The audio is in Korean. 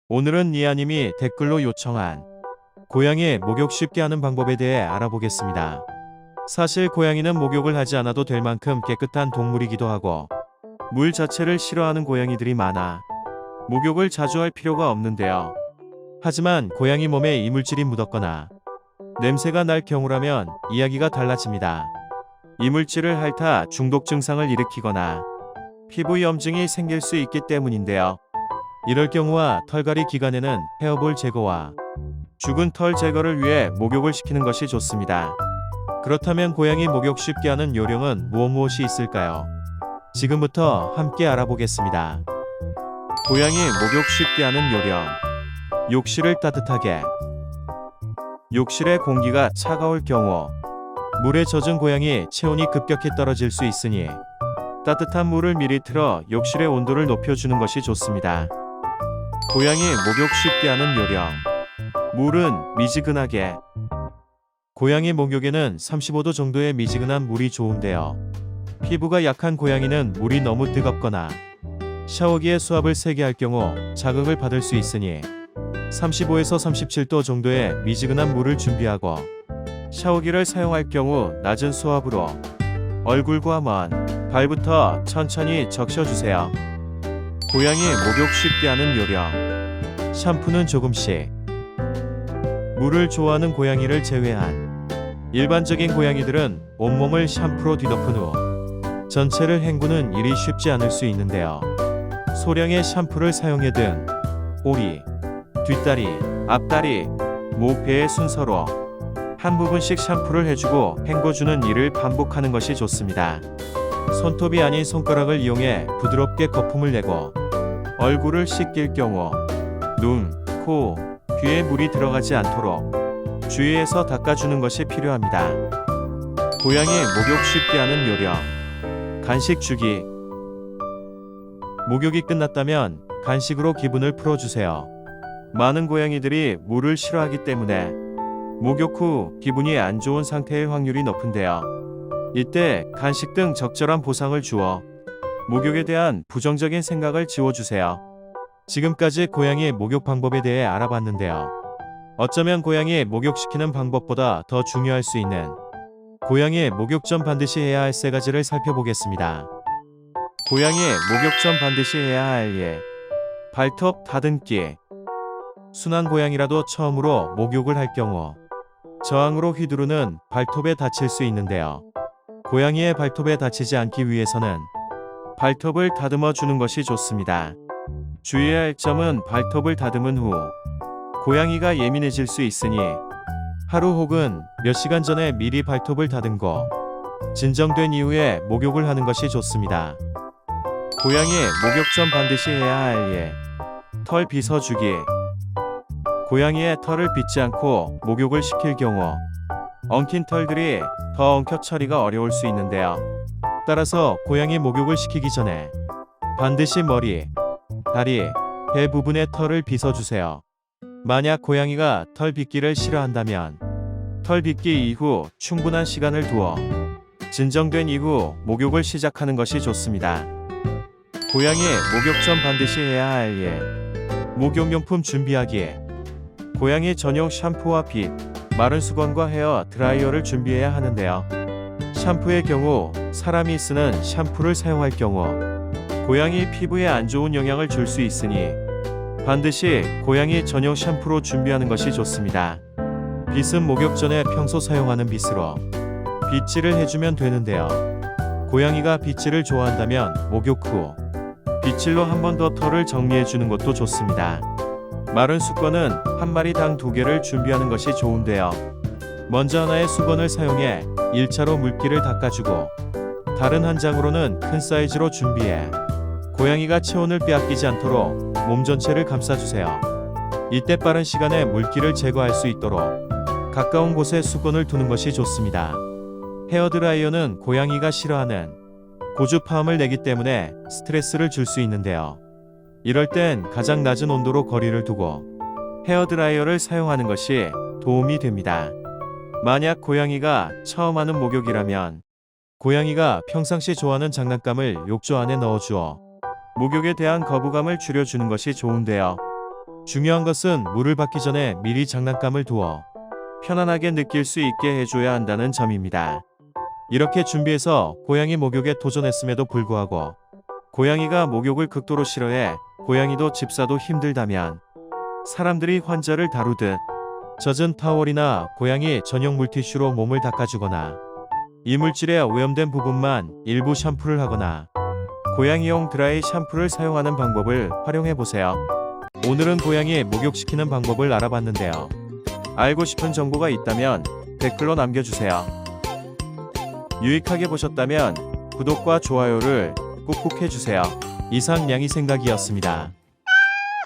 오늘은 니아님이 댓글로 요청한 고양이 목욕 쉽게 하는 방법에 대해 알아보겠습니다. 사실 고양이는 목욕을 하지 않아도 될 만큼 깨끗한 동물이기도 하고 물 자체를 싫어하는 고양이들이 많아 목욕을 자주 할 필요가 없는데요. 하지만 고양이 몸에 이물질이 묻었거나 냄새가 날 경우라면 이야기가 달라집니다. 이물질을 핥아 중독 증상을 일으키거나 피부 염증이 생길 수 있기 때문인데요. 이럴 경우와 털갈이 기간에는 헤어볼 제거와 죽은 털 제거를 위해 목욕을 시키는 것이 좋습니다. 그렇다면 고양이 목욕 쉽게 하는 요령은 무엇이 있을까요? 지금부터 함께 알아보겠습니다. 고양이 목욕 쉽게 하는 요령. 욕실을 따뜻하게. 욕실의 공기가 차가울 경우 물에 젖은 고양이 체온이 급격히 떨어질 수 있으니 따뜻한 물을 미리 틀어 욕실의 온도를 높여주는 것이 좋습니다. 고양이 목욕 쉽게 하는 요령. 물은 미지근하게. 고양이 목욕에는 35도 정도의 미지근한 물이 좋은데요. 피부가 약한 고양이는 물이 너무 뜨겁거나 샤워기에 수압을 세게 할 경우 자극을 받을 수 있으니 35에서 37도 정도의 미지근한 물을 준비하고 샤워기를 사용할 경우 낮은 수압으로 얼굴과 먼 발부터 천천히 적셔주세요. 고양이 목욕 쉽게 하는 요령. 샴푸는 조금씩. 물을 좋아하는 고양이를 제외한 일반적인 고양이들은 온몸을 샴푸로 뒤덮은 후 전체를 헹구는 일이 쉽지 않을 수 있는데요. 소량의 샴푸를 사용해 등 오리, 뒷다리, 앞다리, 목, 배의 순서로 한 부분씩 샴푸를 해주고 헹궈주는 일을 반복하는 것이 좋습니다. 손톱이 아닌 손가락을 이용해 부드럽게 거품을 내고 얼굴을 씻길 경우 눈, 코, 귀에 물이 들어가지 않도록 주의해서 닦아주는 것이 필요합니다. 고양이 목욕 쉽게 하는 요령. 간식 주기. 목욕이 끝났다면 간식으로 기분을 풀어주세요. 많은 고양이들이 물을 싫어하기 때문에 목욕 후 기분이 안 좋은 상태일 확률이 높은데요. 이때 간식 등 적절한 보상을 주어 목욕에 대한 부정적인 생각을 지워주세요. 지금까지 고양이 목욕 방법에 대해 알아봤는데요. 어쩌면 고양이 목욕시키는 방법보다 더 중요할 수 있는 고양이 목욕 전 반드시 해야 할 세 가지를 살펴보겠습니다. 고양이 목욕 전 반드시 해야 할 일. 발톱 다듬기. 순한 고양이라도 처음으로 목욕을 할 경우 저항으로 휘두르는 발톱에 다칠 수 있는데요. 고양이의 발톱에 다치지 않기 위해서는 발톱을 다듬어 주는 것이 좋습니다. 주의해야 할 점은 발톱을 다듬은 후 고양이가 예민해질 수 있으니 하루 혹은 몇 시간 전에 미리 발톱을 다듬고 진정된 이후에 목욕을 하는 것이 좋습니다. 고양이 목욕 전 반드시 해야 할 일. 털 빗어주기. 고양이의 털을 빗지 않고 목욕을 시킬 경우 엉킨 털들이 더 엉켜 처리가 어려울 수 있는데요. 따라서 고양이 목욕을 시키기 전에 반드시 머리, 다리, 배 부분의 털을 빗어주세요. 만약 고양이가 털 빗기를 싫어한다면 털 빗기 이후 충분한 시간을 두어 진정된 이후 목욕을 시작하는 것이 좋습니다. 고양이 목욕 전 반드시 해야 할 일. 목욕용품 준비하기. 고양이 전용 샴푸와 빗, 마른 수건과 헤어 드라이어를 준비해야 하는데요. 샴푸의 경우 사람이 쓰는 샴푸를 사용할 경우 고양이 피부에 안 좋은 영향을 줄 수 있으니 반드시 고양이 전용 샴푸로 준비하는 것이 좋습니다. 빗은 목욕 전에 평소 사용하는 빗으로 빗질을 해주면 되는데요. 고양이가 빗질을 좋아한다면 목욕 후 빗질로 한 번 더 털을 정리해주는 것도 좋습니다. 마른 수건은 한 마리당 2개를 준비하는 것이 좋은데요. 먼저 하나의 수건을 사용해 1차로 물기를 닦아주고 다른 한 장으로는 큰 사이즈로 준비해 고양이가 체온을 빼앗기지 않도록 몸 전체를 감싸주세요. 이때 빠른 시간에 물기를 제거할 수 있도록 가까운 곳에 수건을 두는 것이 좋습니다. 헤어드라이어는 고양이가 싫어하는 고주파음을 내기 때문에 스트레스를 줄 수 있는데요. 이럴 땐 가장 낮은 온도로 거리를 두고 헤어드라이어를 사용하는 것이 도움이 됩니다. 만약 고양이가 처음 하는 목욕이라면 고양이가 평상시 좋아하는 장난감을 욕조 안에 넣어주어 목욕에 대한 거부감을 줄여주는 것이 좋은데요. 중요한 것은 물을 받기 전에 미리 장난감을 두어 편안하게 느낄 수 있게 해줘야 한다는 점입니다. 이렇게 준비해서 고양이 목욕에 도전했음에도 불구하고 고양이가 목욕을 극도로 싫어해 고양이도 집사도 힘들다면 사람들이 환자를 다루듯 젖은 타월이나 고양이 전용 물티슈로 몸을 닦아주거나 이물질에 오염된 부분만 일부 샴푸를 하거나 고양이용 드라이 샴푸를 사용하는 방법을 활용해보세요. 오늘은 고양이 목욕시키는 방법을 알아봤는데요. 알고 싶은 정보가 있다면 댓글로 남겨주세요. 유익하게 보셨다면 구독과 좋아요를 꾹꾹 해주세요. 이상 양이 생각이었습니다.